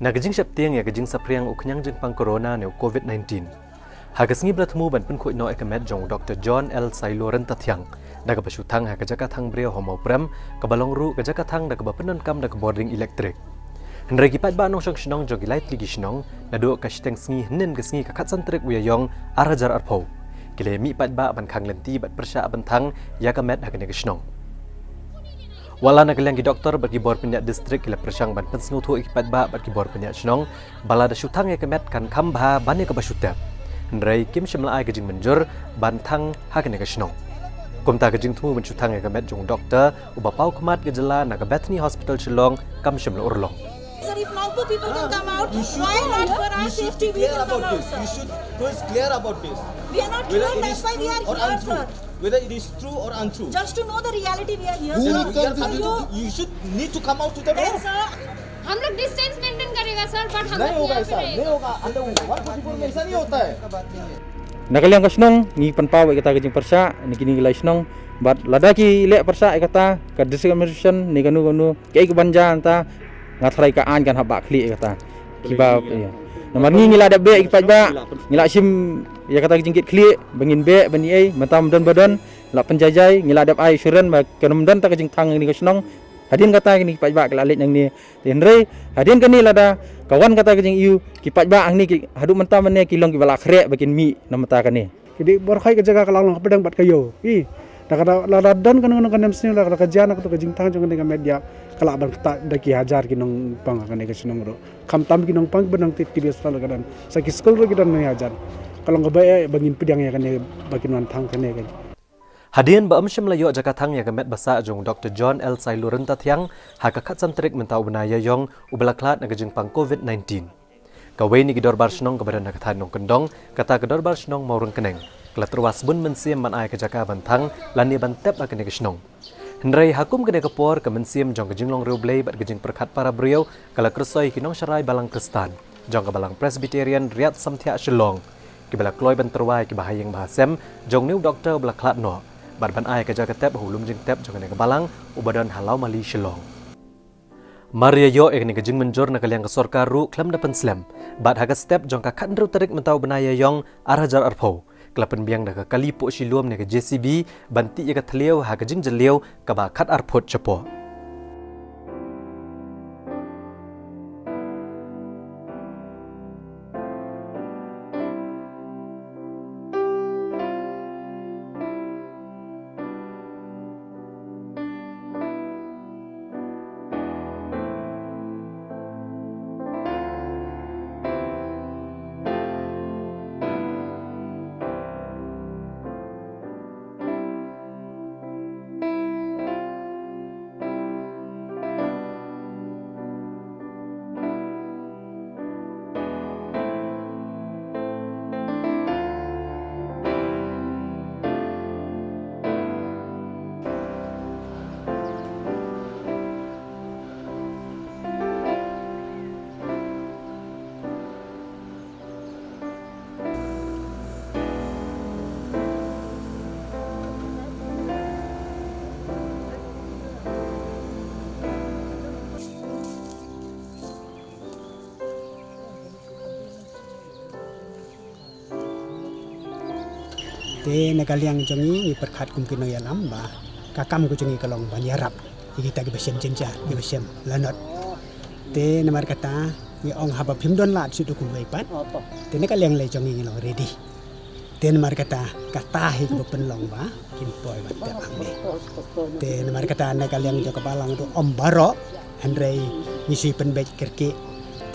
Nagajing Septiang ya gajing sapriang uknyang jeng pang corona neu COVID-19. Hagasngi bertemu ban penkuit no ekamet jong Dr. John L. Sailo Riatsamthiah. Daga basutang ha kajaka thang brio homo pram kabalong ru kajaka thang daga bapenon kam daga boarding elektrik. Henry gipat ba nong shnong jogi light ligi shnong nadu ka shteng sngi hnen gasngi ka khatsan trek uyayong arajar arpo. Kile mi pat ba ban khang lenti bat persya ban thang ya kamet ha kene shnong. Wala nagalang gi doktor bagi bor penyak distrik kila persyang ban pensngu thu ikipat ba bagi bor penyak shnong bala da syutang ya kemet kan kambha bane ka basyutap ndrai kim shimla ai gajing menjur ban thang ha kene ka shnong kumta gajing thu men syutang ya kemet jong doktor uba pau kemat gejala na ka Bethany Hospital Shillong kam shimla urlong. Sir, if now two people can come out, why not for our safety we can come out, sir? You should be clear about this. We are not clear, that's why we are here, sir. Whether it is true or untrue. Just to know the reality, we are here, sir. You should need to come out to the door. Yes, sir. हम लोग distance maintain करेगा sir but हम नहीं होगा ऐसा, नहीं होगा. अंदर 144 में ऐसा नहीं होता है. Nakaliang kasnong ni panpaw ay kata kajing persa ni kini gilay snong bat ladaki le persa ay kata ka discrimination ni kanu kay kubanja anta ngatray ka an kan habak kli ay kata kiba ya naman ngila da be ipat ba ngila sim ya kata kajing kit kli bangin be bani ay matam don badon la penjajai ngila dap ai suran ba kanum don ta kajing thang ni kasnong hadin kata kini kipat ba kala lit nang ni tenre hadin kani lada kawan kata kajing iu kipat ba ang ni hadu mentam ne kilong kibala khrek bakin mi namata kani jadi borkhai ke jaga kalang pedang bat kayo da la dan kan kan sini la ka jana ka jing tang jong dengan media kala ban ta daki hajar kinong pang kan ke sinong ro kam tam kinong pang benang tibes sal kan saki skol ro kidan ne hajar kalau ngabai bangin pedang ya kan bakin wan tang kan kan Hadian ba amshim layo Jaka thang ya gamet basa jong Dr. John L. Sailo Riatsamthiah ha ka khatsan trik mentau benaya yong ubalaklat nagajing pang COVID-19. Kawai ni gidor bar shnong kabadan nakathan nong kendong kata gidor bar shnong maurung keneng. Kelaterwas bun mensiam man ai ke Jaka bantang lani bantep akene ke shnong. Hendrai hakum kene kapor ke mensiam jong gajing long reu blei bat gajing perkhat para brio kala kersoi kinong syarai Balang Kristan jong ke Balang Presbyterian Riatsamthiah Shillong. Kibala kloy ban terwai ki bahayeng bahasem jong new doktor balaklat no. Barban ai ke Jaka tep hulum jing tep jong ke Balang ubadan halau mali Shillong. Maria yo ekni ke jing menjor na kaliang ke sorkar ru klam dapan slam. Bat haga step jong ka khandru tarik mentau benaya yong arajar arpo. Kelapan biang dah ke kalipo Shilom ne ke JCB banti ya ke teliau haga jing jeliau ka ba khat arpot cepo. Te nakaliang jongi ni perkhat kum kino ya lamba kakam ko jongi kalong banyarap kita ge besem jenja ge besem lanot te namar kata ni ong haba phimdon lat situ kum weipat te nakaliang le jongi ngilo ready te namar kata hi ko penlong ba kin poi bat te ambe te namar kata nakaliang jo Balang tu om baro handrei ngisi penbej kerke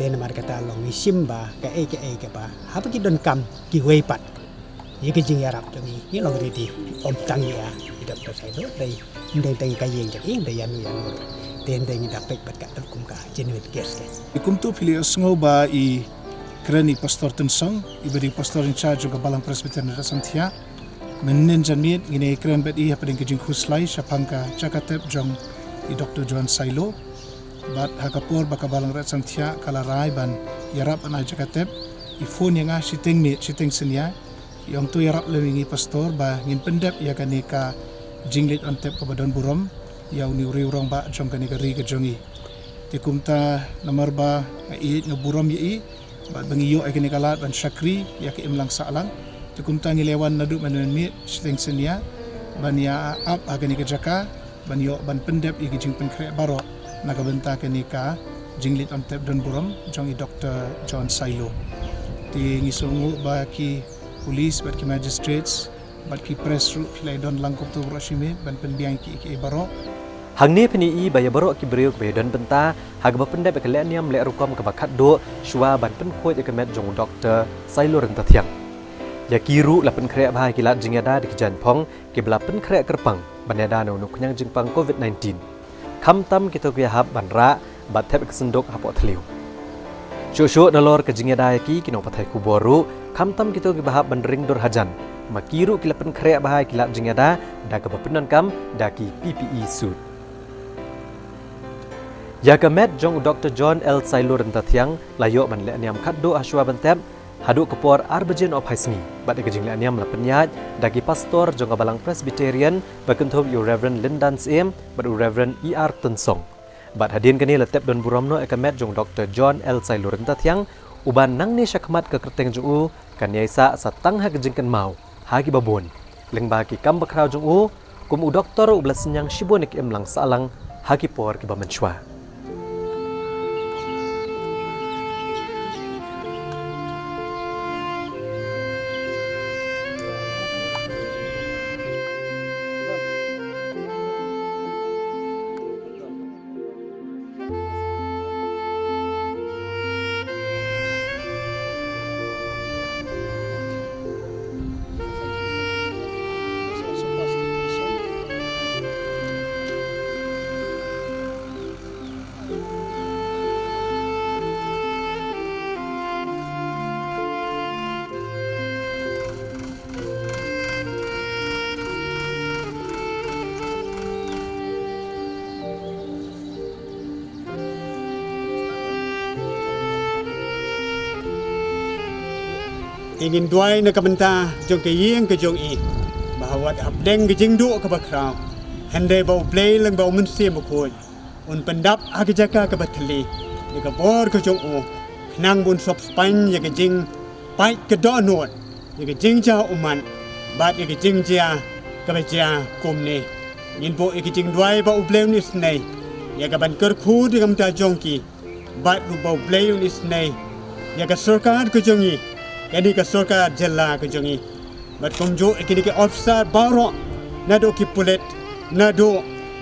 te namar kata long isimba ka ke ba haba ki don kam ki weipat Yeke jing yarap jongi ni long ready om tang ya Dr. Sailo dai ndeng kayeng jadi dai yanu ten deng dapat berkat kum ka genuine guest Ikum tu pilih sengo ba I kerani pastor tensong iberi pastor in charge juga Balang Presbyterian Riatsamthiah menen janmit ngine keren bet I apa deng kejing khuslai syapangka Jaka tep jong I Dr. John Sailo bat hakapur baka Balang Riatsamthiah kala rai ban yarap an Jaka tep I phone yang siteng senia yang tu yarap lewingi pastor ba ngin pendep ya kanika jinglit antep ke badan burom yang ni uri urang ba jong kanika ri ke jongi ti kumta namarba iit ngaburam yi bat bangiyo ekini kalat ban syakri ya ke imlang salang ti kumta ngilewan nadu manuan mit steng senia ban ya ap agani ke Jaka ban yo ban pendep i jing penkre baro naga benta keni ka jinglit antep don buram jong i Dr. John Sailo ti ngisungu ba ki polis bat ki magistrates bat ki press ru filai don langkop tu roshime ban penbiang ki baro hang ni peni i baya baro ki beriuk be don benta hag ba pendai be kele niam le rukom ke bakat do shwa ban pen khoi ke met jong Dr. Sailo Riatsamthiah ya kiru la pen kre ba ki lat jingada di kejan phong ke bla pen kre kerpang banada no nuk nyang jingpang COVID-19 kham tam kita ku hab ban ra bat thep kesendok hapo thliu Shushu nalor ke jingada ki kino pathai ku boru kham tam kita ku bahab ban ring dor hajan makiru ki la pen kre ba ki lat jingada da ke penan kam da ki PPE suit Jaka met jong Dr. John L. Sailo Riatsamthiah layo man le niam khaddo ashwa bantep hadu kepor arbajin of haismi bat ke jing le niam la penyat dagi pastor jong Balang Presbyterian bakenthom yu Reverend Lindan Sim bat Reverend ER Tensong bat hadin kini letep don buramno ekamet jong Dr. John L. Sailo Riatsamthiah uban nang ni syakmat ke kerteng jong kan yaisa satang ha kejingkan mau hagi babon lengba ki kam bakrau jong kum doktor ublas nyang shibonik emlang salang hagi por ki bamenshwa ingin duai na kabenta jong ke yeng ke jong i bahwa abdeng ke jing du ke bakrau hande bau play lang bau mensi mukul un pendap ag Jaka ke batli ni ke bor ke jong knang bun sop span ya ke jing pai ke do not ya ke jing ja uman bat ya ke jing ja ke baja kum ni yin bo ke jing duai bau play ni snai ya ke ban ker khu di kam ta jong ki bat ru bau play ni snai ya ke sarkar ke jong i kini ke sarkar jella ke jongi bat komjo kini ke officer baro nado ki pulet nado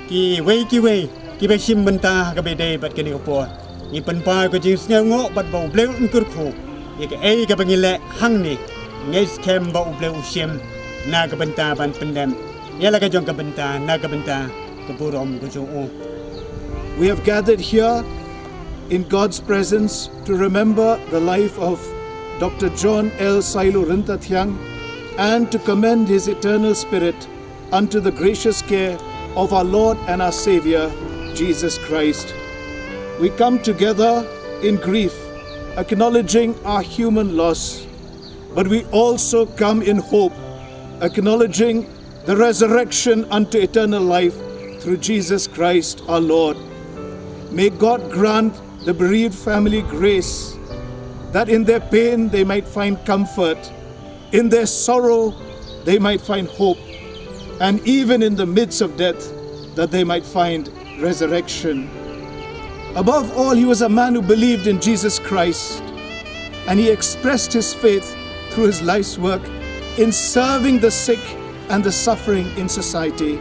ki wei ki besim benta ke bede bat kini ko ni penpa ke jing sngo bat bau bleu unkur khu ye ke ai ke bangile hang ni nges kem bau bleu sim na ke benta ban pendem yala ke jong ke benta na ke benta ke burom ke jong We have gathered here in God's presence to remember the life of Dr. John L. Sailo Riatsamthiah and to commend his eternal spirit unto the gracious care of our Lord and our Savior, Jesus Christ. We come together in grief, acknowledging our human loss, but we also come in hope, acknowledging the resurrection unto eternal life through Jesus Christ our Lord. May God grant the bereaved family grace that in their pain they might find comfort, in their sorrow they might find hope, and even in the midst of death that they might find resurrection. Above all, he was a man who believed in Jesus Christ, and he expressed his faith through his life's work in serving the sick and the suffering in society.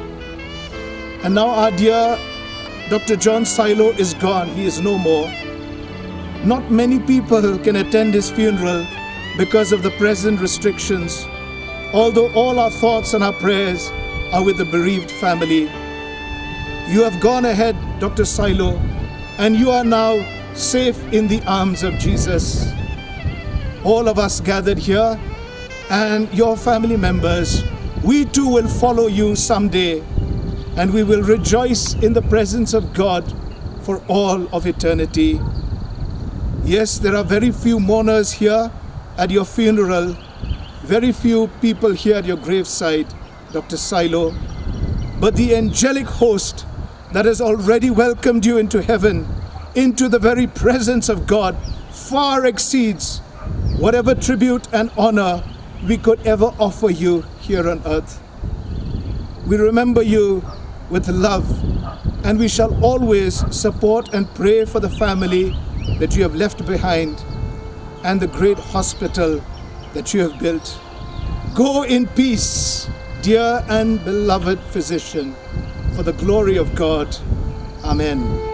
And now our dear Dr. John Sailo is gone, he is no more. Not many people can attend his funeral because of the present restrictions, although all our thoughts and our prayers are with the bereaved family. You have gone ahead, Dr. Sailo, and you are now safe in the arms of Jesus. All of us gathered here and your family members, we too will follow you someday, and we will rejoice in the presence of God for all of eternity. Yes, there are very few mourners here at your funeral, very few people here at your graveside, Dr. Sailo, but the angelic host that has already welcomed you into heaven into the very presence of God far exceeds whatever tribute and honor we could ever offer you here on earth. We remember you with love, and we shall always support and pray for the family that you have left behind and the great hospital that you have built. Go in peace, dear and beloved physician, for the glory of God. Amen.